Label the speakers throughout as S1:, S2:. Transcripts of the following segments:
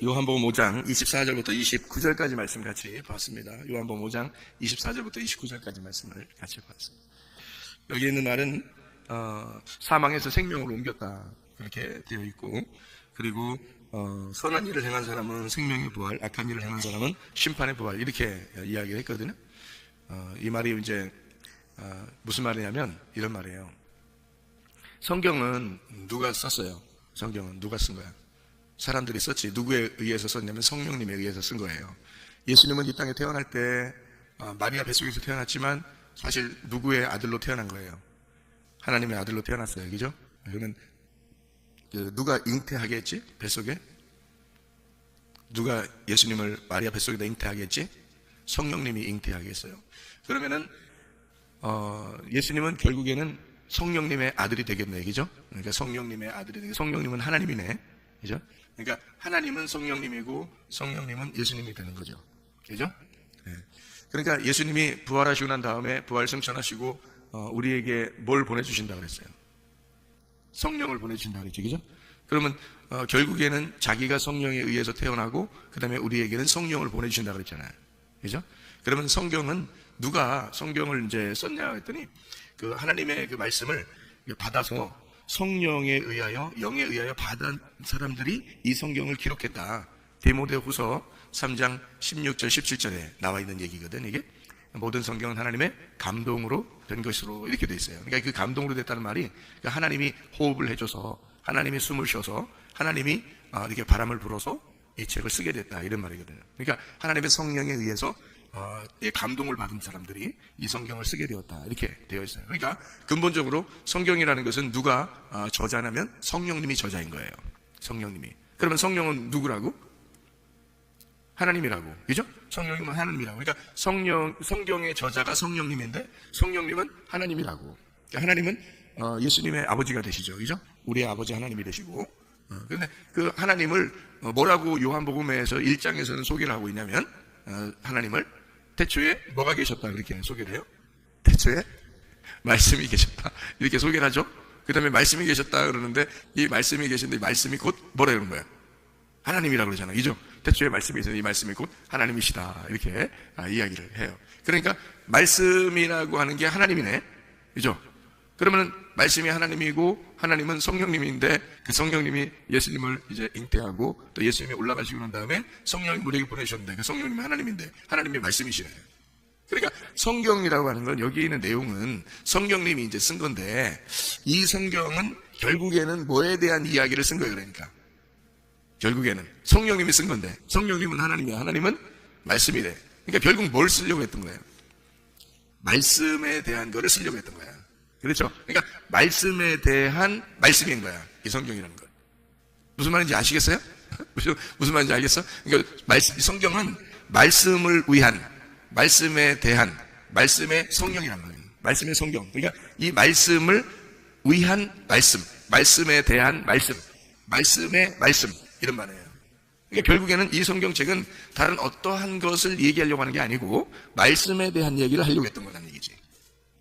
S1: 오늘 요한복음 5장 24절부터 29절까지 말씀 같이 봤습니다. 요한복음 5장 24절부터 29절까지 말씀을 같이 봤습니다. 여기 있는 말은 사망에서 생명으로 옮겼다 그렇게 되어 있고, 그리고 선한 일을 행한 사람은 생명의 부활, 악한 일을 행한 사람은 심판의 부활, 이렇게 이야기를 했거든요. 이 말이 이제 무슨 말이냐면 이런 말이에요. 성경은 누가 썼어요? 성경은 누가 쓴 거야? 사람들이 썼지. 누구에 의해서 썼냐면 성령님에 의해서 쓴 거예요. 예수님은 이 땅에 태어날 때 마리아 뱃속에서 태어났지만 사실 누구의 아들로 태어난 거예요? 하나님의 아들로 태어났어요. 그죠? 그러면 누가 잉태하게 했지? 뱃속에? 누가 예수님을 마리아 뱃속에다 잉태하게 했지? 성령님이 잉태하게 했어요. 그러면은 예수님은 결국에는 성령님의 아들이 되겠네. 그죠? 그러니까 성령님의 아들이 되겠네. 성령님은 하나님이네. 그죠? 그러니까 하나님은 성령님이고 성령님은 예수님이 되는 거죠. 그죠? 네. 그러니까 예수님이 부활하시고 난 다음에 부활 승천하시고 우리에게 뭘 보내주신다고 그랬어요? 성령을 보내주신다고 그랬죠. 그죠? 그러면 결국에는 자기가 성령에 의해서 태어나고 그 다음에 우리에게는 성령을 보내주신다고 그랬잖아요. 그죠? 그러면 성경은 누가 성경을 이제 썼냐 했더니 그 하나님의 그 말씀을 받아서 성령에 의하여, 영에 의하여 받은 사람들이 이 성경을 기록했다. 디모데후서 3장 16절 17절에 나와 있는 얘기거든. 이게 모든 성경은 하나님의 감동으로 된 것으로 이렇게 돼 있어요. 그러니까 그 감동으로 됐다는 말이 하나님이 호흡을 해줘서, 하나님이 숨을 쉬어서, 하나님이 이렇게 바람을 불어서 이 책을 쓰게 됐다, 이런 말이거든요. 그러니까 하나님의 성령에 의해서 감동을 받은 사람들이 이 성경을 쓰게 되었다, 이렇게 되어 있어요. 그러니까 근본적으로 성경이라는 것은 누가 저자냐면 성령님이 저자인 거예요. 성령님이. 그러면 성령은 누구라고? 하나님이라고. 그죠? 성령님은 하나님이라고. 그러니까 성경의 저자가 성령님인데 성령님은 하나님이라고. 그러니까 하나님은 예수님의 아버지가 되시죠. 그죠? 우리의 아버지 하나님이 되시고. 그런데 그 하나님을 뭐라고 요한복음에서 1장에서는 소개를 하고 있냐면 하나님을 태초에 뭐가 계셨다 그렇게 소개를 해요. 태초에 말씀이 계셨다 이렇게 소개를 하죠. 그 다음에 말씀이 계셨다 그러는데 이 말씀이 계신데 이 말씀이 곧 뭐라 그러는 거예요? 하나님이라고 그러잖아요. 그죠? 태초에 말씀이 있었는데 이 말씀이 곧 하나님이시다 이렇게 이야기를 해요. 그러니까 말씀이라고 하는 게 하나님이네. 그죠? 그러면 말씀이 하나님이고 하나님은 성령님인데 그 성령님이 예수님을 이제 잉태하고 또 예수님이 올라가시고 난 다음에 성령이 우리에게 보내주셨는데 그 성령님이 하나님인데 하나님이 말씀이시네요. 그러니까 성경이라고 하는 건 여기 있는 내용은 성령님이 이제 쓴 건데 이 성경은 결국에는 뭐에 대한 이야기를 쓴 거예요. 그러니까 결국에는 성령님이 쓴 건데 성령님은 하나님이야. 하나님은 말씀이래. 그러니까 결국 뭘 쓰려고 했던 거예요? 말씀에 대한 거를 쓰려고 했던 거야. 그렇죠? 그러니까 말씀에 대한 말씀인 거야. 이 성경이라는 거. 무슨 말인지 아시겠어요? 무슨 말인지 알겠어? 그러니까 성경은 말씀을 위한, 말씀에 대한, 말씀의 성령이란 말이에요. 말씀의 성경. 그러니까 이 말씀을 위한 말씀, 말씀에 대한 말씀, 말씀의 말씀, 이런 말이에요. 그러니까 결국에는 이 성경책은 다른 어떠한 것을 얘기하려고 하는 게 아니고 말씀에 대한 얘기를 하려고 했던 거라는 얘기지.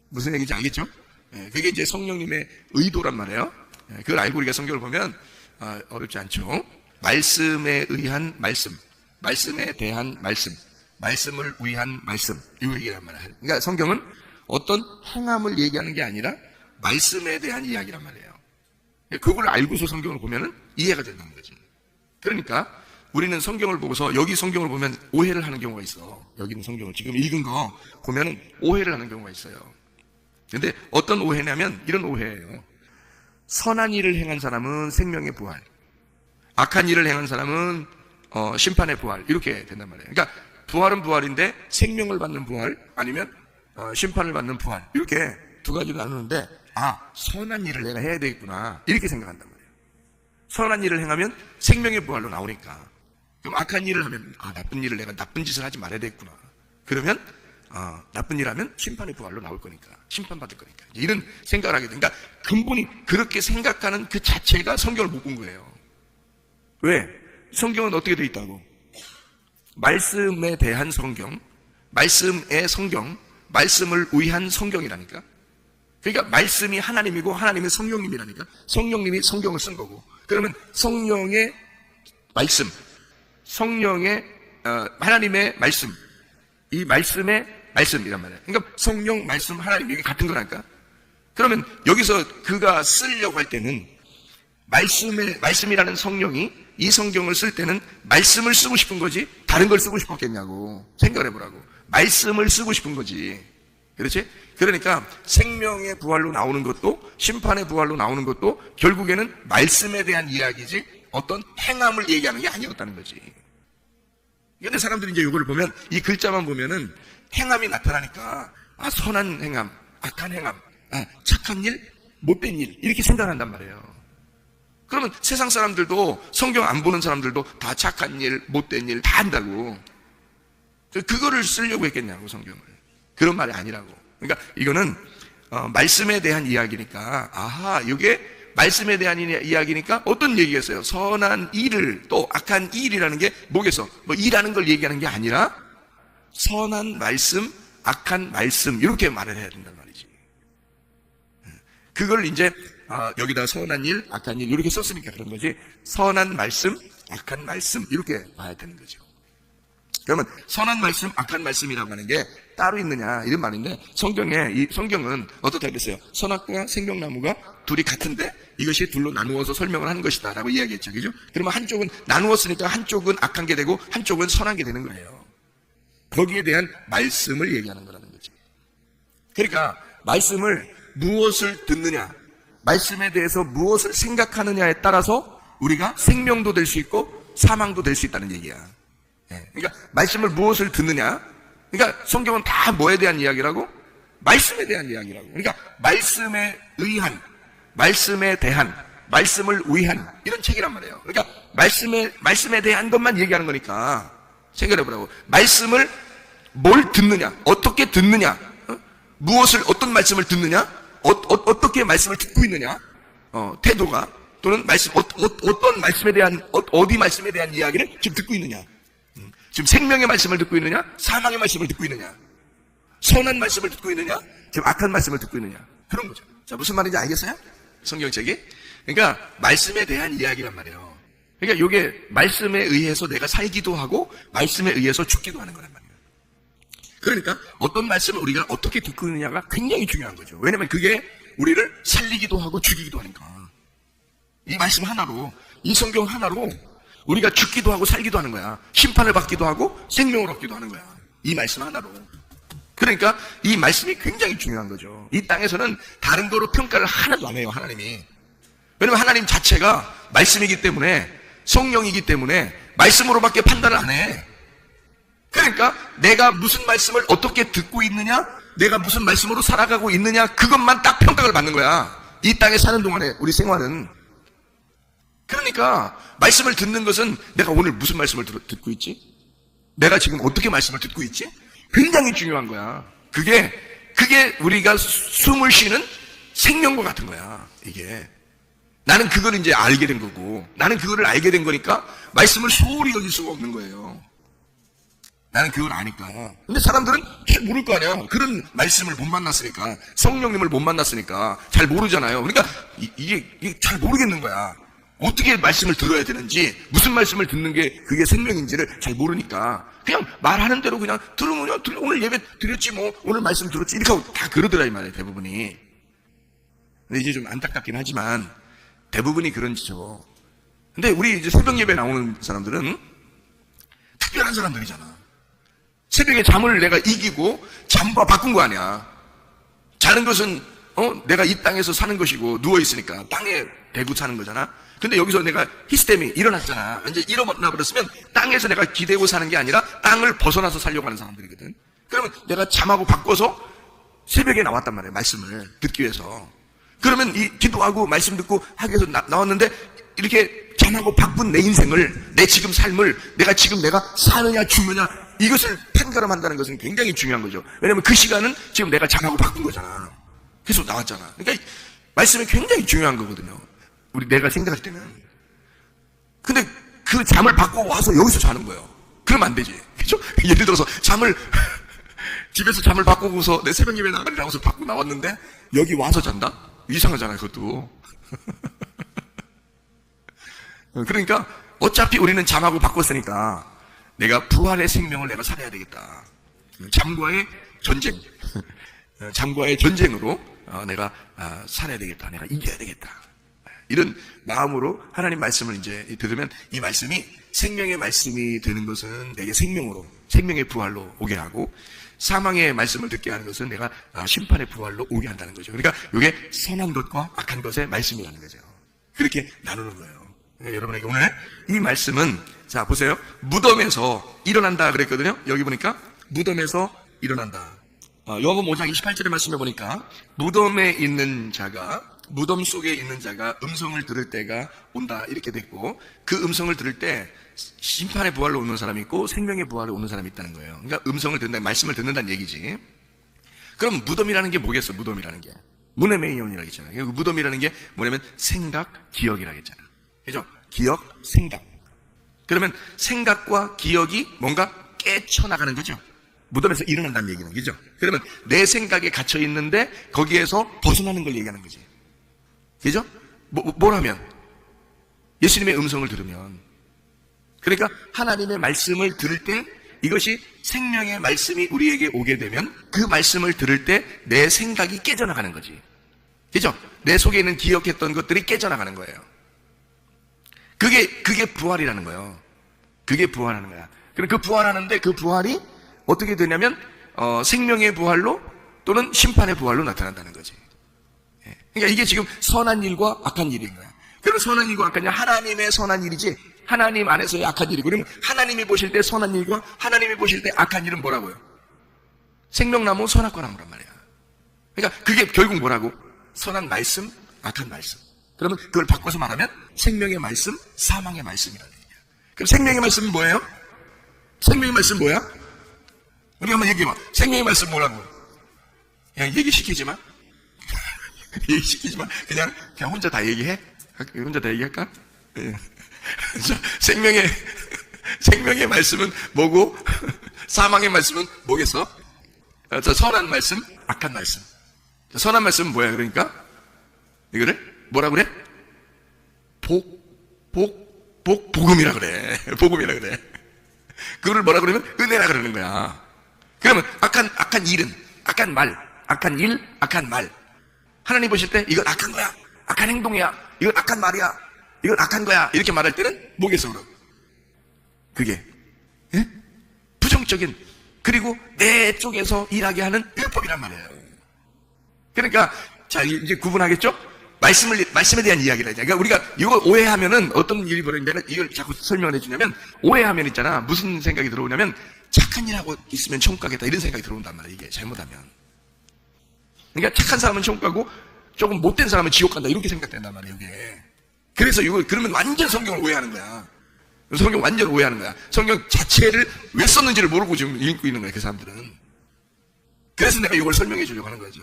S1: 무슨 얘기인지 알겠죠? 그게 이제 성령님의 의도란 말이에요. 그걸 알고 우리가 성경을 보면 어렵지 않죠. 말씀에 의한 말씀, 말씀에 대한 말씀, 말씀을 위한 말씀, 이 얘기란 말이에요. 그러니까 성경은 어떤 행함을 얘기하는 게 아니라 말씀에 대한 이야기란 말이에요. 그걸 알고서 성경을 보면은 이해가 된다는 거지. 그러니까 우리는 성경을 보고서 여기 성경을 보면 오해를 하는 경우가 있어. 여기 있는 성경을 지금 읽은 거 보면은 오해를 하는 경우가 있어요. 근데 어떤 오해냐면 이런 오해예요. 선한 일을 행한 사람은 생명의 부활, 악한 일을 행한 사람은 심판의 부활, 이렇게 된단 말이에요. 그러니까 부활은 부활인데 생명을 받는 부활 아니면 심판을 받는 부활, 이렇게 두 가지로 나누는데 선한 일을 내가 해야 되겠구나 이렇게 생각한단 말이에요. 선한 일을 행하면 생명의 부활로 나오니까. 그럼 악한 일을 하면 나쁜 일을 내가 나쁜 짓을 하지 말아야 되겠구나. 그러면 나쁜 일 하면 심판의 부활로 나올 거니까, 심판받을 거니까, 이런 생각을 하게 됩니다. 그러니까 근본이 그렇게 생각하는 그 자체가 성경을 못 본 거예요. 왜? 성경은 어떻게 돼 있다고? 말씀에 대한 성경, 말씀의 성경, 말씀을 위한 성경이라니까. 그러니까 말씀이 하나님이고 하나님이 성령님이라니까. 성령님이 성경을 쓴 거고. 그러면 성령의 말씀, 성령의 하나님의 말씀, 이 말씀의 말씀이란 말이에요. 그러니까 성령, 말씀, 하나님 이게 같은 거라니까. 그러면 여기서 그가 쓰려고 할 때는 말씀이라는 성령이 이 성경을 쓸 때는 말씀을 쓰고 싶은 거지 다른 걸 쓰고 싶었겠냐고 생각을 해보라고. 말씀을 쓰고 싶은 거지. 그렇지? 그러니까 생명의 부활로 나오는 것도 심판의 부활로 나오는 것도 결국에는 말씀에 대한 이야기지 어떤 행함을 얘기하는 게 아니었다는 거지. 근데 사람들이 이제 이걸 보면 이 글자만 보면은 행함이 나타나니까 선한 행함, 악한 행함, 착한 일, 못된 일 이렇게 생각한단 말이에요. 그러면 세상 사람들도 성경 안 보는 사람들도 다 착한 일, 못된 일 다 한다고. 그거를 쓰려고 했겠냐고 성경을. 그런 말이 아니라고. 그러니까 이거는 말씀에 대한 이야기니까 이게 말씀에 대한 이야기니까 어떤 얘기겠어요? 선한 일을 또 악한 일이라는 게 뭐겠어? 뭐 일하는 걸 얘기하는 게 아니라 선한 말씀, 악한 말씀 이렇게 말을 해야 된단 말이지. 그걸 이제 여기다 선한 일, 악한 일 이렇게 썼으니까 그런 거지. 선한 말씀, 악한 말씀 이렇게 봐야 되는 거죠. 그러면 선한 말씀, 악한 말씀이라고 하는 게 따로 있느냐 이런 말인데 성경은 어떻게 하겠어요? 선악과 생명나무가 둘이 같은데 이것이 둘로 나누어서 설명을 하는 것이다 라고 이야기했죠. 그죠? 그러면 한쪽은 나누었으니까 한쪽은 악한 게 되고 한쪽은 선한 게 되는 거예요. 거기에 대한 말씀을 얘기하는 거라는 거지. 그러니까 말씀을 무엇을 듣느냐, 말씀에 대해서 무엇을 생각하느냐에 따라서 우리가 생명도 될 수 있고 사망도 될 수 있다는 얘기야. 그러니까 말씀을 무엇을 듣느냐, 그러니까 성경은 다 뭐에 대한 이야기라고? 말씀에 대한 이야기라고. 그러니까 말씀에 의한, 말씀에 대한, 말씀을 위한 이런 책이란 말이에요. 그러니까 말씀에 대한 것만 얘기하는 거니까 생각해보라고. 말씀을 뭘 듣느냐, 어떻게 듣느냐, 무엇을 어떤 말씀을 듣느냐, 어떻게 말씀을 듣고 있느냐, 태도가 또는 말씀 어떤 말씀에 대한 어디 말씀에 대한 이야기를 지금 듣고 있느냐. 지금 생명의 말씀을 듣고 있느냐, 사망의 말씀을 듣고 있느냐, 선한 말씀을 듣고 있느냐, 지금 악한 말씀을 듣고 있느냐, 그런 거죠. 자, 무슨 말인지 알겠어요? 성경책이? 그러니까 말씀에 대한 이야기란 말이에요. 그러니까 이게 말씀에 의해서 내가 살기도 하고 말씀에 의해서 죽기도 하는 거란 말이에요. 그러니까 어떤 말씀을 우리가 어떻게 듣고 있느냐가 굉장히 중요한 거죠. 왜냐면 그게 우리를 살리기도 하고 죽이기도 하니까. 이 말씀 하나로, 이 성경 하나로 우리가 죽기도 하고 살기도 하는 거야. 심판을 받기도 하고 생명을 얻기도 하는 거야. 이 말씀 하나로. 그러니까 이 말씀이 굉장히 중요한 거죠. 이 땅에서는 다른 거로 평가를 하나도 안 해요, 하나님이. 왜냐면 하나님 자체가 말씀이기 때문에, 성령이기 때문에 말씀으로밖에 판단을 안 해. 그러니까 내가 무슨 말씀을 어떻게 듣고 있느냐, 내가 무슨 말씀으로 살아가고 있느냐, 그것만 딱 평가를 받는 거야. 이 땅에 사는 동안에 우리 생활은. 그러니까 말씀을 듣는 것은 내가 오늘 무슨 말씀을 듣고 있지? 내가 지금 어떻게 말씀을 듣고 있지? 굉장히 중요한 거야. 그게 우리가 숨을 쉬는 생명과 같은 거야. 이게 나는 그걸 이제 알게 된 거고, 나는 그거를 알게 된 거니까 말씀을 소홀히 여길 수가 없는 거예요. 나는 그걸 아니까. 근데 사람들은 잘 모를 거 아니야. 그런 말씀을 못 만났으니까, 성령님을 못 만났으니까 잘 모르잖아요. 그러니까 이게 잘 모르겠는 거야. 어떻게 말씀을 들어야 되는지, 무슨 말씀을 듣는 게 그게 생명인지를 잘 모르니까 그냥 말하는 대로 그냥 들으면 오늘 예배 드렸지 뭐, 오늘 말씀 들었지 이렇게 하고 다 그러더라 이 말이에요, 대부분이. 근데 이제 좀 안타깝긴 하지만 대부분이 그런 짓이죠. 근데 우리 이제 새벽 예배 나오는 사람들은 특별한 사람들이잖아. 새벽에 잠을 내가 이기고 잠과 바꾼 거 아니야. 자는 것은 내가 이 땅에서 사는 것이고 누워있으니까 땅에 대고 사는 거잖아. 근데 여기서 내가 히스테미 일어났잖아. 이제 일어나 버렸으면 땅에서 내가 기대고 사는 게 아니라 땅을 벗어나서 살려고 하는 사람들이거든. 그러면 내가 잠하고 바꿔서 새벽에 나왔단 말이야, 말씀을 듣기 위해서. 그러면 이 기도하고 말씀 듣고 하기 위해서 나왔는데 이렇게 잠하고 바꾼 내 인생을, 내 지금 삶을 내가 사느냐 죽느냐 이것을 판가름한다는 것은 굉장히 중요한 거죠. 왜냐면 그 시간은 지금 내가 잠하고 바꾼 거잖아. 계속 나왔잖아. 그러니까 말씀이 굉장히 중요한 거거든요. 내가 생각할 때는. 근데 그 잠을 바꿔 와서 여기서 자는 거예요. 그러면 안 되지. 그죠? 예를 들어서 집에서 잠을 바꾸고서 내 새벽 예배 나가려고 해서 바꾸고 나왔는데 여기 와서 잔다? 이상하잖아요, 그것도. 그러니까 어차피 우리는 잠하고 바꿨으니까 내가 부활의 생명을 내가 살아야 되겠다. 잠과의 전쟁, 잠과의 전쟁으로 내가 살아야 되겠다. 내가 이겨야 되겠다. 이런 마음으로 하나님 말씀을 이제 들으면 이 말씀이 생명의 말씀이 되는 것은 내게 생명으로, 생명의 부활로 오게 하고, 사망의 말씀을 듣게 하는 것은 내가 심판의 부활로 오게 한다는 거죠. 그러니까 이게 선한 것과 악한 것의 말씀이라는 거죠. 그렇게 나누는 거예요. 그러니까 여러분에게 오늘 이 말씀은, 자 보세요, 무덤에서 일어난다 그랬거든요. 여기 보니까 무덤에서 일어난다. 요한복음 5장 28절의 말씀에 보니까 무덤에 있는 자가, 무덤 속에 있는 자가 음성을 들을 때가 온다 이렇게 됐고, 그 음성을 들을 때 심판의 부활로 오는 사람이 있고 생명의 부활로 오는 사람이 있다는 거예요. 그러니까 음성을 듣는다, 말씀을 듣는다는 얘기지. 그럼 무덤이라는 게 뭐겠어? 무덤이라는 게 무네메이온이라고 했잖아요. 무덤이라는 게 뭐냐면 생각, 기억이라고 했잖아. 그죠? 기억, 생각. 그러면 생각과 기억이 뭔가 깨쳐나가는 거죠. 무덤에서 일어난다는 얘기는, 그죠? 그러면 내 생각에 갇혀 있는데 거기에서 벗어나는 걸 얘기하는 거지. 그죠? 뭐라면? 예수님의 음성을 들으면. 그러니까 하나님의 말씀을 들을 때 이것이 생명의 말씀이 우리에게 오게 되면 그 말씀을 들을 때 내 생각이 깨져나가는 거지. 그죠? 내 속에 있는 기억했던 것들이 깨져나가는 거예요. 그게 부활이라는 거예요. 그게 부활하는 거야. 그럼 그 부활하는데 그 부활이 어떻게 되냐면 생명의 부활로 또는 심판의 부활로 나타난다는 거지. 그러니까 이게 지금 선한 일과 악한 일인 거야. 그럼 선한 일과 악한 일, 하나님의 선한 일이지 하나님 안에서의 악한 일이고, 그러면 하나님이 보실 때 선한 일과 하나님이 보실 때 악한 일은 뭐라고요? 생명나무, 선악과 나무란 말이야. 그러니까 그게 결국 뭐라고? 선한 말씀, 악한 말씀. 그러면 그걸 바꿔서 말하면 생명의 말씀, 사망의 말씀이라는 얘기야. 그럼 생명의 말씀은 뭐예요? 생명의 말씀 뭐야? 우리 한번 얘기해봐. 생명의 말씀 뭐라고? 그냥 얘기시키지 마. 얘기시키지 마. 그냥 혼자 다 얘기해? 혼자 다 얘기할까? 예. 생명의 말씀은 뭐고, 사망의 말씀은 뭐겠어? 선한 말씀, 악한 말씀. 선한 말씀은 뭐야, 그러니까? 이거를 뭐라 그래? 복음이라 그래. 복음이라 그래. 그거를 뭐라 그러면 은혜라 그러는 거야. 그러면 악한 일은, 악한 말, 악한 일, 악한 말. 하나님 보실 때 이건 악한 거야. 악한 행동이야. 이건 악한 말이야. 이건 악한 거야. 이렇게 말할 때는 뭐겠어, 그럼? 그게 예? 부정적인, 그리고 내 쪽에서 일하게 하는 율법이란 말이에요. 그러니까 자 이제 구분하겠죠? 말씀에 대한 이야기를 하자. 그러니까 우리가 이걸 오해하면은 어떤 일이 벌어지냐면, 이걸 자꾸 설명을 해주냐면, 오해하면 있잖아. 무슨 생각이 들어오냐면 착한 일 하고 있으면 천국 가겠다 이런 생각이 들어온단 말이야. 이게 잘못하면. 그러니까 착한 사람은 천국 가고 조금 못된 사람은 지옥 간다 이렇게 생각된단 말이에요. 이게. 그래서 이걸 그러면 완전 성경을 오해하는 거야. 성경 완전 오해하는 거야. 성경 자체를 왜 썼는지를 모르고 지금 읽고 있는 거야, 그 사람들은. 그래서 내가 이걸 설명해 주려고 하는 거죠.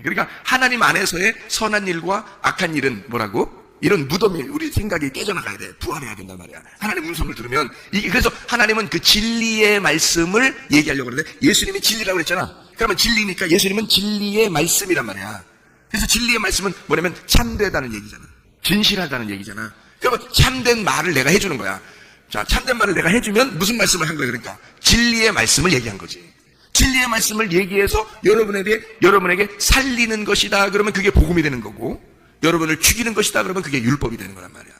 S1: 그러니까 하나님 안에서의 선한 일과 악한 일은 뭐라고? 이런 무덤이 우리 생각이 깨져나가야 돼. 부활해야 된단 말이야. 하나님 음성을 들으면 그래서 하나님은 그 진리의 말씀을 얘기하려고 그러는데, 예수님이 진리라고 그랬잖아. 그러면 진리니까 예수님은 진리의 말씀이란 말이야. 그래서 진리의 말씀은 뭐냐면 참되다는 얘기잖아. 진실하다는 얘기잖아. 그러면 참된 말을 내가 해주는 거야. 자, 참된 말을 내가 해주면 무슨 말씀을 한 거야? 그러니까 진리의 말씀을 얘기한 거지. 진리의 말씀을 얘기해서 여러분에게 살리는 것이다 그러면 그게 복음이 되는 거고, 여러분을 죽이는 것이다 그러면 그게 율법이 되는 거란 말이야.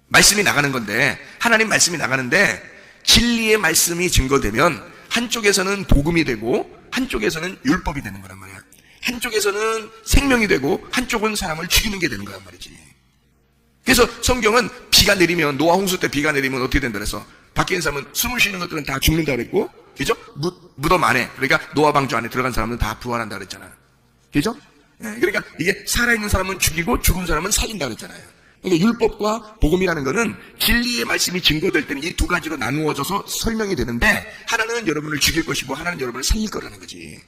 S1: 말씀이 나가는 건데, 하나님 말씀이 나가는데 진리의 말씀이 증거되면 한쪽에서는 복음이 되고 한쪽에서는 율법이 되는 거란 말이야. 한쪽에서는 생명이 되고 한쪽은 사람을 죽이는 게 되는 거란 말이지. 그래서 성경은 비가 내리면, 노아 홍수 때 비가 내리면 어떻게 된다 그래서 밖에 있는 사람은 숨을 쉬는 것들은 다 죽는다 그랬고, 그죠? 무덤 안에, 그러니까 노아 방주 안에 들어간 사람은 다 부활한다 그랬잖아요. 그죠? 그러니까 이게 살아있는 사람은 죽이고 죽은 사람은 살린다 그랬잖아요. 그러니까 율법과 복음이라는 거는 진리의 말씀이 증거될 때는 이 두 가지로 나누어져서 설명이 되는데, 하나는 여러분을 죽일 것이고 하나는 여러분을 살릴 거라는 거지.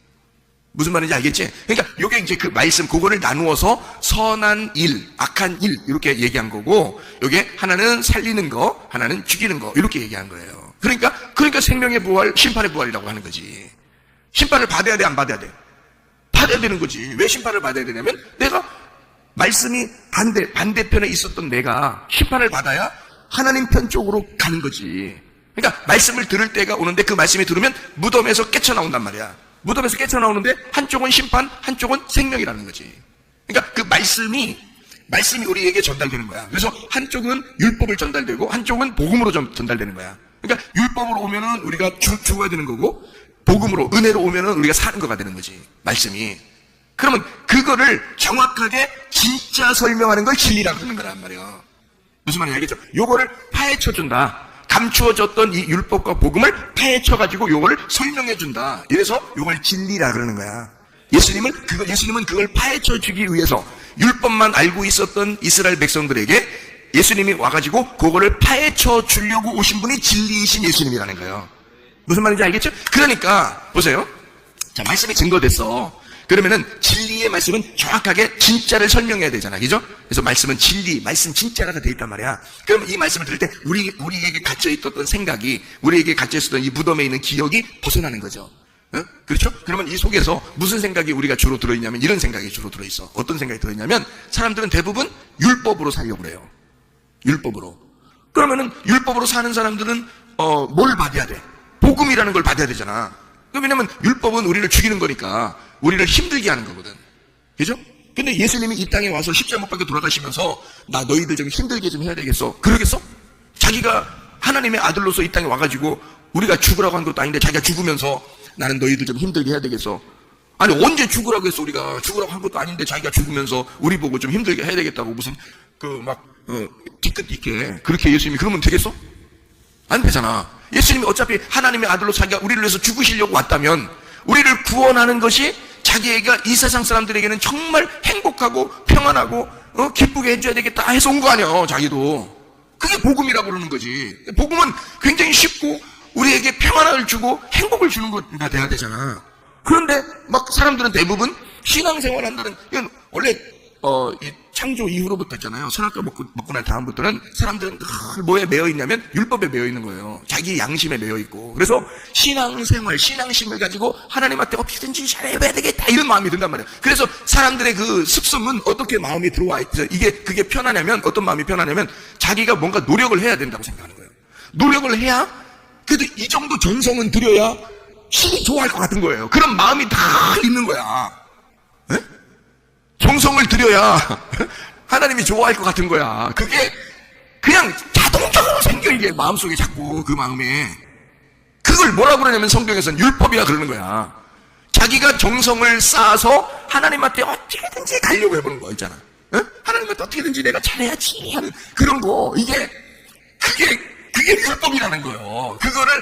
S1: 무슨 말인지 알겠지? 그러니까 이게 이제 그 말씀, 그거를 나누어서 선한 일, 악한 일 이렇게 얘기한 거고, 이게 하나는 살리는 거, 하나는 죽이는 거 이렇게 얘기한 거예요. 그러니까 생명의 부활, 심판의 부활이라고 하는 거지. 심판을 받아야 돼, 안 받아야 돼? 받아야 되는 거지. 왜 심판을 받아야 되냐면 내가 말씀이 반대편에 있었던 내가 심판을 받아야 하나님 편 쪽으로 가는 거지. 그러니까 말씀을 들을 때가 오는데 그 말씀이 들으면 무덤에서 깨쳐나온단 말이야. 무덤에서 깨쳐나오는데 한쪽은 심판, 한쪽은 생명이라는 거지. 그러니까 그 말씀이 우리에게 전달되는 거야. 그래서 한쪽은 율법을 전달되고 한쪽은 복음으로 전달되는 거야. 그러니까 율법으로 오면은 우리가 죽어야 되는 거고, 복음으로, 은혜로 오면은 우리가 사는 거가 되는 거지, 말씀이. 그러면 그거를 정확하게 진짜 설명하는 걸 진리라고 하는 거란 말이야. 무슨 말인지 알겠죠? 요거를 파헤쳐준다. 감추어졌던 이 율법과 복음을 파헤쳐가지고 요거를 설명해준다. 이래서 요걸 진리라 그러는 거야. 예수님은 그걸 파헤쳐주기 위해서 율법만 알고 있었던 이스라엘 백성들에게 예수님이 와가지고 그거를 파헤쳐 주려고 오신 분이 진리이신 예수님이라는 거예요. 무슨 말인지 알겠죠? 그러니까 보세요. 자, 말씀이 증거됐어. 그러면은 진리의 말씀은 정확하게 진짜를 설명해야 되잖아, 그죠? 그래서 말씀은 진리, 말씀 진짜가 돼 있단 말이야. 그럼 이 말씀을 들을 때 우리에게 갇혀 있었던 생각이, 우리에게 갇혀 있었던 이 무덤에 있는 기억이 벗어나는 거죠. 그렇죠? 그러면 이 속에서 무슨 생각이 우리가 주로 들어있냐면 이런 생각이 주로 들어있어. 어떤 생각이 들어있냐면 사람들은 대부분 율법으로 살려고 그래요. 율법으로. 그러면은 율법으로 사는 사람들은 뭘 받아야 돼? 복음이라는 걸 받아야 되잖아. 왜냐면 율법은 우리를 죽이는 거니까 우리를 힘들게 하는 거거든. 그죠? 근데 예수님이 이 땅에 와서 십자가 못 박혀 돌아가시면서 나 너희들 좀 힘들게 좀 해야 되겠어. 그러겠어? 자기가 하나님의 아들로서 이 땅에 와가지고 우리가 죽으라고 한 것도 아닌데 자기가 죽으면서 나는 너희들 좀 힘들게 해야 되겠어. 아니 언제 죽으라고 했어. 우리가 죽으라고 한 것도 아닌데 자기가 죽으면서 우리 보고 좀 힘들게 해야 되겠다고 무슨 뒤끝 있게 그렇게 예수님이 그러면 되겠어? 안 되잖아. 예수님이 어차피 하나님의 아들로 자기가 우리를 위해서 죽으시려고 왔다면 우리를 구원하는 것이 자기가 이 세상 사람들에게는 정말 행복하고 평안하고 기쁘게 해줘야 되겠다 해서 온 거 아니야. 자기도. 그게 복음이라고 그러는 거지. 복음은 굉장히 쉽고 우리에게 평안을 주고 행복을 주는 거가 돼야 되잖아. 그런데 막 사람들은 대부분 신앙생활 한다는, 이건 원래 이 창조 이후로부터 있잖아요. 선악과 먹고 난 다음부터는 사람들은 뭐에 매여 있냐면 율법에 매여 있는 거예요. 자기 양심에 매여 있고. 그래서 신앙생활, 신앙심을 가지고 하나님한테 어떻게든지 잘해야 되겠다 이런 마음이 든단 말이에요. 그래서 사람들의 그 습성은 어떻게 마음이 들어와 있죠. 그게 편하냐면, 어떤 마음이 편하냐면 자기가 뭔가 노력을 해야 된다고 생각하는 거예요. 노력을 해야, 그래도 이 정도 정성은 들여야 신이 좋아할 것 같은 거예요. 그런 마음이 다 있는 거야. 에? 정성을 들여야 하나님이 좋아할 것 같은 거야. 그게 그냥 자동적으로 생겨, 이게 마음속에 자꾸 그 마음에. 그걸 뭐라고 그러냐면 성경에서는 율법이라 그러는 거야. 자기가 정성을 쌓아서 하나님한테 어떻게든지 가려고 해보는 거 있잖아. 하나님한테 어떻게든지 내가 잘해야지 하는 그런 거. 그게 율법이라는 거예요. 그거를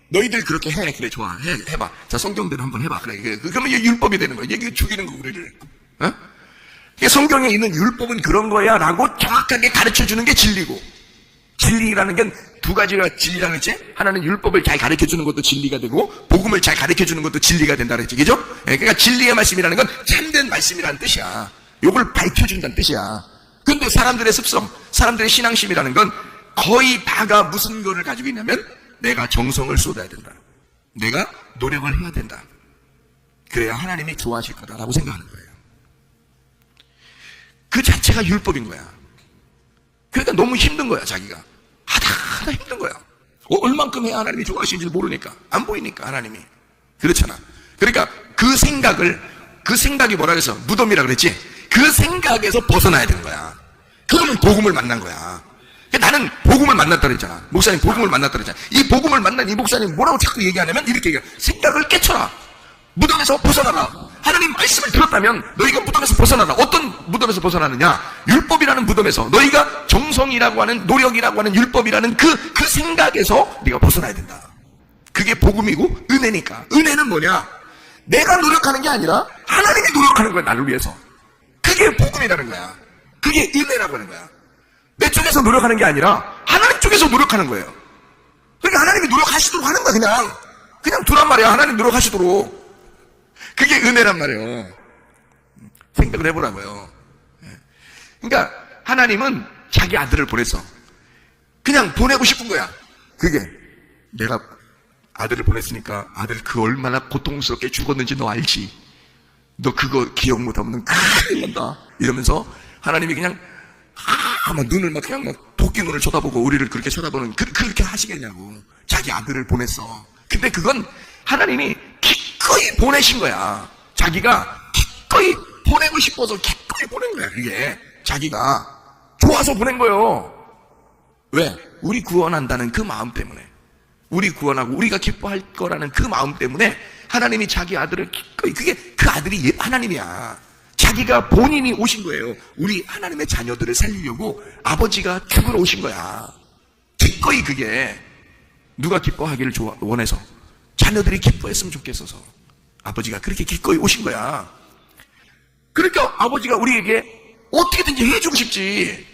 S1: 너희들 그렇게 해. 그래, 좋아. 해봐. 자, 성경대로 한번 해봐. 그래. 그러면 이게 율법이 되는 거야. 이게 죽이는 거, 우리를. 성경에 있는 율법은 그런 거야 라고 정확하게 가르쳐 주는 게 진리고, 진리라는 게 두 가지가 진리라는 거지. 하나는 율법을 잘 가르쳐 주는 것도 진리가 되고 복음을 잘 가르쳐 주는 것도 진리가 된다 그랬지, 그죠? 그러니까 진리의 말씀이라는 건 참된 말씀이라는 뜻이야. 요걸 밝혀준다는 뜻이야. 근데 사람들의 습성, 사람들의 신앙심이라는 건 거의 다가 무슨 거를 가지고 있냐면 내가 정성을 쏟아야 된다, 내가 노력을 해야 된다, 그래야 하나님이 좋아하실 거다라고 생각하는 거예요. 그 자체가 율법인 거야. 그러니까 너무 힘든 거야. 자기가 하다 힘든 거야. 얼만큼 해야 하나님이 좋아하시는지 모르니까, 안 보이니까 하나님이. 그렇잖아. 그러니까 그 생각이 뭐라 그래서 무덤이라 그랬지. 그 생각에서 벗어나야 되는 거야. 그러면 복음을 만난 거야. 나는 복음을 만났다 그랬잖아. 목사님 복음을 만났다 그랬잖아. 이 복음을 만난 이 목사님 뭐라고 자꾸 얘기하냐면 이렇게 얘기해. 생각을 깨쳐라. 무덤에서 벗어나라. 하나님 말씀을 들었다면 너희가 무덤에서 벗어나라. 어떤 무덤에서 벗어나느냐? 율법이라는 무덤에서, 너희가 정성이라고 하는, 노력이라고 하는 율법이라는 그 생각에서 네가 벗어나야 된다. 그게 복음이고 은혜니까. 은혜는 뭐냐? 내가 노력하는 게 아니라 하나님이 노력하는 거야, 나를 위해서. 그게 복음이라는 거야. 그게 은혜라고 하는 거야. 내 쪽에서 노력하는 게 아니라 하나님 쪽에서 노력하는 거예요. 그러니까 하나님이 노력하시도록 하는 거야. 그냥 두란 말이야. 하나님 노력하시도록. 그게 은혜란 말이에요. 생각을 해보라고요. 그러니까 하나님은 자기 아들을 보내서 그냥 보내고 싶은 거야. 그게 내가 아들을 보냈으니까 아들 그 얼마나 고통스럽게 죽었는지 너 알지? 너 그거 기억 못하면 큰일 난다. 이러면서 하나님이 그냥 막 눈을 막 그냥 막 도끼 눈을 쳐다보고 우리를 그렇게 쳐다보는 그렇게 하시겠냐고. 자기 아들을 보냈어. 근데 그건 하나님이 기꺼이 보내신 거야. 자기가 기꺼이 보내고 싶어서 기꺼이 보낸 거야. 그게 자기가 좋아서 보낸 거예요. 왜? 우리 구원한다는 그 마음 때문에, 우리 구원하고 우리가 기뻐할 거라는 그 마음 때문에 하나님이 자기 아들을 기꺼이, 그게 그 아들이 하나님이야. 자기가 본인이 오신 거예요. 우리 하나님의 자녀들을 살리려고 아버지가 죽으러 오신 거야. 기꺼이. 그게 누가 기뻐하기를 원해서, 자녀들이 기뻐했으면 좋겠어서 아버지가 그렇게 기꺼이 오신 거야. 그러니까 아버지가 우리에게 어떻게든지 해주고 싶지.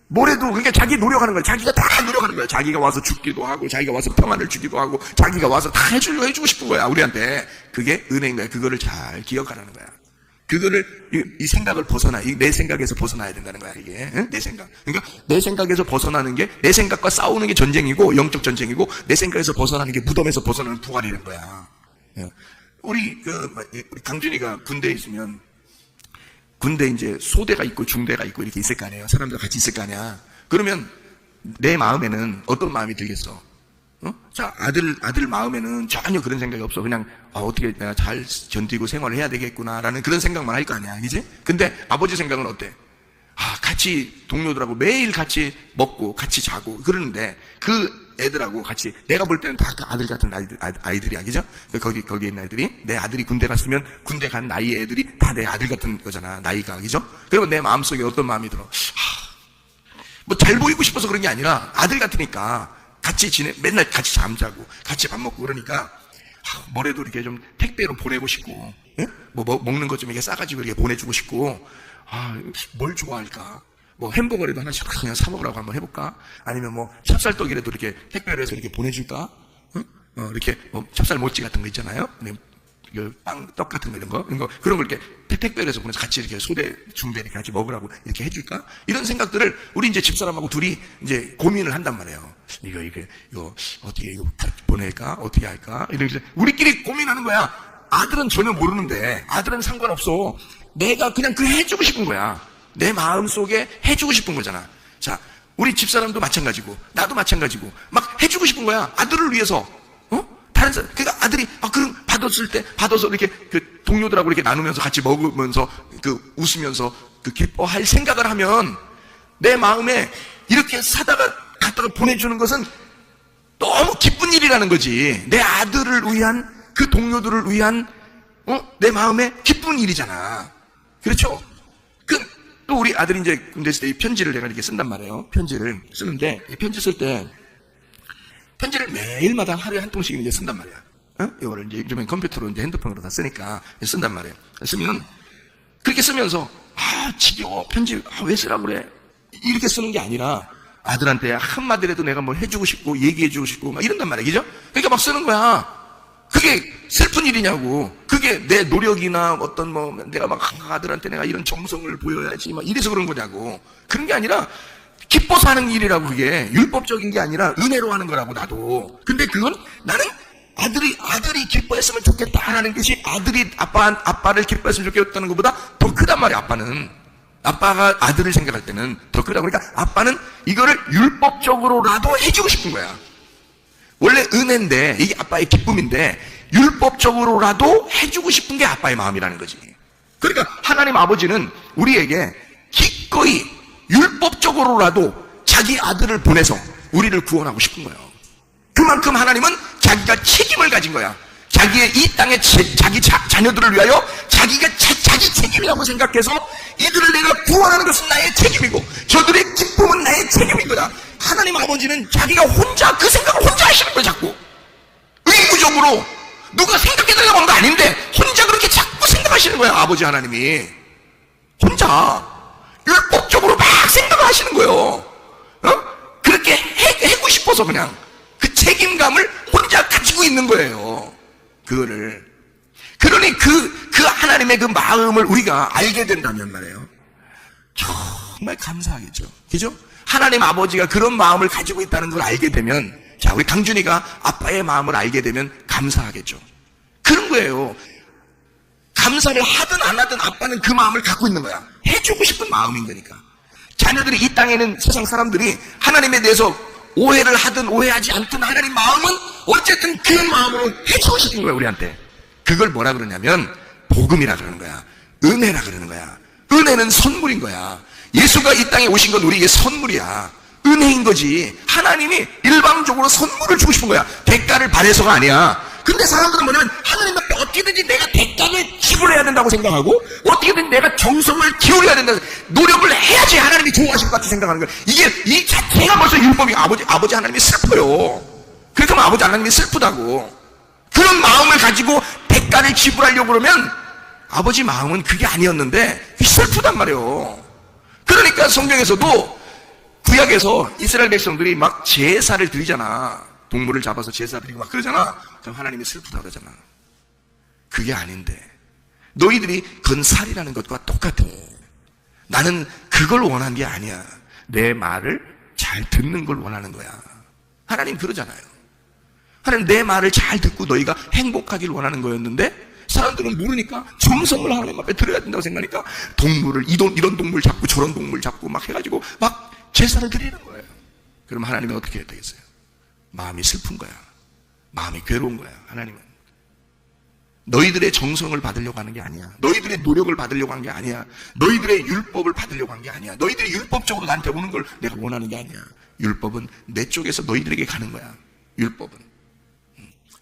S1: 뭐래도. 그러니까 자기 노력하는 거야. 자기가 다 노력하는 거야. 자기가 와서 죽기도 하고, 자기가 와서 평안을 주기도 하고, 자기가 와서 다 해주고 싶은 거야, 우리한테. 그게 은혜인 거야. 그거를 잘 기억하라는 거야. 그거를, 이 생각을 내 생각에서 벗어나야 된다는 거야, 이게. 응? 내 생각. 그러니까 내 생각에서 벗어나는 게, 내 생각과 싸우는 게 전쟁이고, 영적 전쟁이고, 내 생각에서 벗어나는 게 무덤에서 벗어나는 부활이라는 거야. 우리 강준이가 군대에 있으면, 군대 이제 소대가 있고 중대가 있고 이렇게 있을 거 아니에요. 사람들 같이 있을 거 아니야. 그러면 내 마음에는 어떤 마음이 들겠어? 자, 아들 마음에는 전혀 그런 생각이 없어. 그냥, 어떻게 내가 잘 견디고 생활을 해야 되겠구나라는 그런 생각만 할 거 아니야. 그지? 근데 아버지 생각은 어때? 같이 동료들하고 매일 같이 먹고 같이 자고 그러는데 그 애들하고 같이, 내가 볼 때는 다 아들 같은 아이들이야. 그죠? 거기 있는 애들이, 내 아들이 군대 갔으면 군대 간 나이의 애들이 다 내 아들 같은 거잖아. 나이가. 그죠? 그러면 내 마음속에 어떤 마음이 들어? 뭐 잘 보이고 싶어서 그런 게 아니라 아들 같으니까 같이 맨날 같이 잠자고 같이 밥 먹고 그러니까 뭐래도 이렇게 좀 택배로 보내고 싶고, 예? 뭐 먹는 것 좀 이렇게 싸가지고 이렇게 보내주고 싶고, 뭘 좋아할까? 뭐 햄버거라도 하나씩 그냥 사 먹으라고 한번 해볼까? 아니면 뭐 찹쌀떡이라도 이렇게 택배로 해서 이렇게 보내줄까? 이렇게 뭐 찹쌀 모찌 같은 거 있잖아요. 빵, 떡 같은 거, 이런 거, 그런 걸 이렇게 택배로 해서 보내서 같이 이렇게 소대, 중대 이렇게 같이 먹으라고 이렇게 해줄까? 이런 생각들을 우리 이제 집사람하고 둘이 이제 고민을 한단 말이에요. 이거 어떻게 이거 보낼까? 어떻게 할까? 이렇게 우리끼리 고민하는 거야. 아들은 전혀 모르는데, 아들은 상관없어. 내가 그냥 해주고 싶은 거야. 내 마음 속에 해주고 싶은 거잖아. 자, 우리 집사람도 마찬가지고, 나도 마찬가지고, 막 해주고 싶은 거야. 아들을 위해서. 다른 사람, 그러니까 아들이, 그럼 받아서 이렇게 동료들하고 이렇게 나누면서 같이 먹으면서, 웃으면서, 기뻐할 생각을 하면, 내 마음에 이렇게 사다가 갖다가 보내주는 것은 너무 기쁜 일이라는 거지. 내 아들을 위한, 그 동료들을 위한, 내 마음에 기쁜 일이잖아. 그렇죠? 또 우리 아들이 이제 군대 있을 때 이 편지를 내가 이렇게 쓴단 말이에요. 편지를 쓰는데, 이 편지 쓸 때, 편지를 매일마다 하루에 한 통씩 이제 쓴단 말이야. 이거를 이제 요즘엔 컴퓨터로 이제 핸드폰으로 다 쓰니까 쓴단 말이에요. 쓰면, 그렇게 쓰면서, 지겨워. 편지, 왜 쓰라고 그래? 이렇게 쓰는 게 아니라, 아들한테 한마디라도 내가 뭘 해주고 싶고, 얘기해주고 싶고, 막 이런단 말이야. 그죠? 그러니까 막 쓰는 거야. 그게 슬픈 일이냐고. 그게 내 노력이나 어떤 내가 막 아들한테 내가 이런 정성을 보여야지, 막 이래서 그런 거냐고. 그런 게 아니라, 기뻐서 하는 일이라고. 그게 율법적인 게 아니라 은혜로 하는 거라고, 나도. 근데 그건 나는 아들이 기뻐했으면 좋겠다라는 것이, 아들이 아빠를 기뻐했으면 좋겠다는 것보다 더 크단 말이야. 아빠가 아들을 생각할 때는 더 크다고. 그러니까 아빠는 이거를 율법적으로라도 해주고 싶은 거야. 원래 은혜인데, 이게 아빠의 기쁨인데, 율법적으로라도 해주고 싶은 게 아빠의 마음이라는 거지. 그러니까 하나님 아버지는 우리에게 기꺼이 율법적으로라도 자기 아들을 보내서 우리를 구원하고 싶은 거예요. 그만큼 하나님은 자기가 책임을 가진 거야. 자기의 이 땅의 자기 자녀들을 위하여 자기가 자기 책임이라고 생각해서, 이들을 내가 구원하는 것은 나의 책임이고 저들의 기쁨은 나의 책임인 거다. 하나님 아버지는 자기가 혼자 그 생각을 혼자 하시는 거예요. 자꾸 의무적으로 누가 생각해달라고 한 거 아닌데 혼자 그렇게 자꾸 생각하시는 거예요. 아버지 하나님이 혼자 율법적으로 막 생각을 하시는 거예요. 그렇게 해고 싶어서 그냥 그 책임감을 혼자 가지고 있는 거예요. 그거를. 그러니 그 하나님의 그 마음을 우리가 알게 된다면 말이에요, 정말 감사하겠죠. 그죠? 하나님 아버지가 그런 마음을 가지고 있다는 걸 알게 되면, 자, 우리 강준이가 아빠의 마음을 알게 되면 감사하겠죠. 그런 거예요. 감사를 하든 안 하든 아빠는 그 마음을 갖고 있는 거야. 해주고 싶은 마음인 거니까. 자녀들이 이 땅에는 세상 사람들이 하나님에 대해서 오해를 하든 오해하지 않든 하나님 마음은 어쨌든 그 마음으로 해주고 싶은 거야, 우리한테. 그걸 뭐라 그러냐면 복음이라 그러는 거야. 은혜라 그러는 거야. 은혜는 선물인 거야. 예수가 이 땅에 오신 건 우리에게 선물이야. 은혜인 거지. 하나님이 일방적으로 선물을 주고 싶은 거야. 대가를 바래서가 아니야. 근데 사람들은 뭐냐면 하나님 앞에 어떻게든지 내가 대가를 지불해야 된다고 생각하고 어떻게든 내가 정성을 기울여야 된다, 노력을 해야지 하나님이 좋아하실 것 같이 생각하는 거야. 이게 이 자체가 벌써 율법이. 아버지 하나님이 슬퍼요. 그러니까 뭐 아버지 하나님이 슬프다고. 그런 마음을 가지고 대가를 지불하려고 그러면 아버지 마음은 그게 아니었는데 슬프단 말이에요. 그러니까 성경에서도 구약에서 이스라엘 백성들이 막 제사를 드리잖아. 동물을 잡아서 제사 드리고 막 그러잖아. 그럼 하나님이 슬프다 그러잖아. 그게 아닌데 너희들이 건살이라는 것과 똑같아. 나는 그걸 원한 게 아니야. 내 말을 잘 듣는 걸 원하는 거야. 하나님 그러잖아요. 하나님 내 말을 잘 듣고 너희가 행복하길 원하는 거였는데 사람들은 모르니까 정성을 하나님 앞에 드려야 된다고 생각하니까 동물을 이런 동물 잡고 저런 동물 잡고 막 해가지고 막 제사를 드리는 거예요. 그럼 하나님은 어떻게 해야 되겠어요? 마음이 슬픈 거야. 마음이 괴로운 거야. 하나님은 너희들의 정성을 받으려고 하는 게 아니야. 너희들의 노력을 받으려고 하는 게 아니야. 너희들의 율법을 받으려고 하는 게 아니야. 너희들이 율법적으로 나한테 오는 걸 내가 원하는 게 아니야. 율법은 내 쪽에서 너희들에게 가는 거야. 율법은.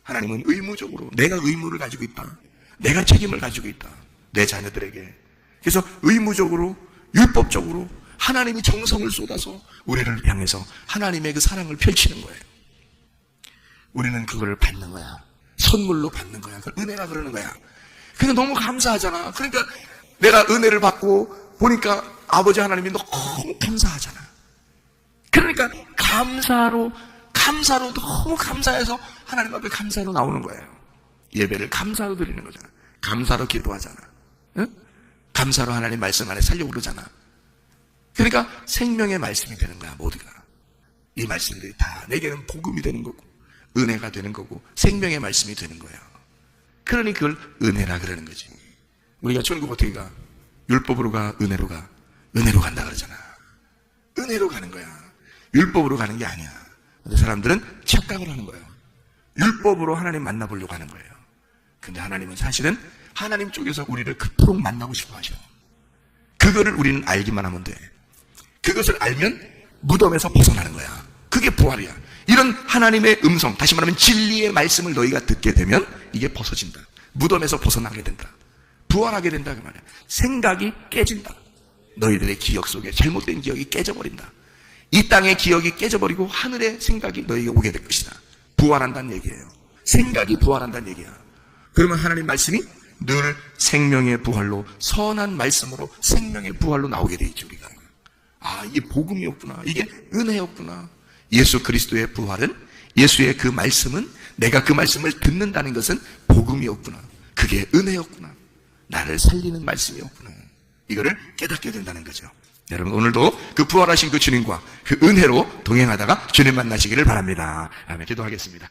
S1: 하나님은 의무적으로 내가 의무를 가지고 있다. 내가 책임을 가지고 있다. 내 자녀들에게. 그래서 의무적으로 율법적으로 하나님이 정성을 쏟아서 우리를 향해서 하나님의 그 사랑을 펼치는 거예요. 우리는 그걸 받는 거야. 선물로 받는 거야. 그걸 은혜라 그러는 거야. 그게 너무 감사하잖아. 그러니까 내가 은혜를 받고 보니까 아버지 하나님이 너무 감사하잖아. 그러니까 감사로 너무 감사해서 하나님 앞에 감사로 나오는 거예요. 예배를 감사로 드리는 거잖아. 감사로 기도하잖아. 응? 감사로 하나님 말씀 안에 살려고 그러잖아. 그러니까 생명의 말씀이 되는 거야, 모두가. 이 말씀들이 다 내게는 복음이 되는 거고 은혜가 되는 거고 생명의 말씀이 되는 거예요. 그러니 그걸 은혜라 그러는 거지. 우리가 천국 어떻게 가? 율법으로 가? 은혜로 가? 은혜로 간다 그러잖아. 은혜로 가는 거야. 율법으로 가는 게 아니야. 근데 사람들은 착각을 하는 거예요. 율법으로 하나님 만나보려고 하는 거예요. 근데 하나님은 사실은 하나님 쪽에서 우리를 그토록 만나고 싶어 하셔. 그거를 우리는 알기만 하면 돼. 그것을 알면 무덤에서 벗어나는 거야. 그게 부활이야. 이런 하나님의 음성, 다시 말하면 진리의 말씀을 너희가 듣게 되면 이게 벗어진다. 무덤에서 벗어나게 된다. 부활하게 된다 그 말이야. 생각이 깨진다. 너희들의 기억 속에 잘못된 기억이 깨져버린다. 이 땅의 기억이 깨져버리고 하늘의 생각이 너희에게 오게 될 것이다. 부활한다는 얘기예요. 생각이 부활한다는 얘기야. 그러면 하나님 말씀이 늘 생명의 부활로, 선한 말씀으로 생명의 부활로 나오게 돼 있죠. 우리가 이게 복음이었구나, 이게 은혜였구나. 예수 그리스도의 부활은, 예수의 그 말씀은, 내가 그 말씀을 듣는다는 것은 복음이었구나. 그게 은혜였구나. 나를 살리는 말씀이었구나. 이거를 깨닫게 된다는 거죠. 여러분 오늘도 그 부활하신 그 주님과 그 은혜로 동행하다가 주님 만나시기를 바랍니다. 아멘. 기도하겠습니다.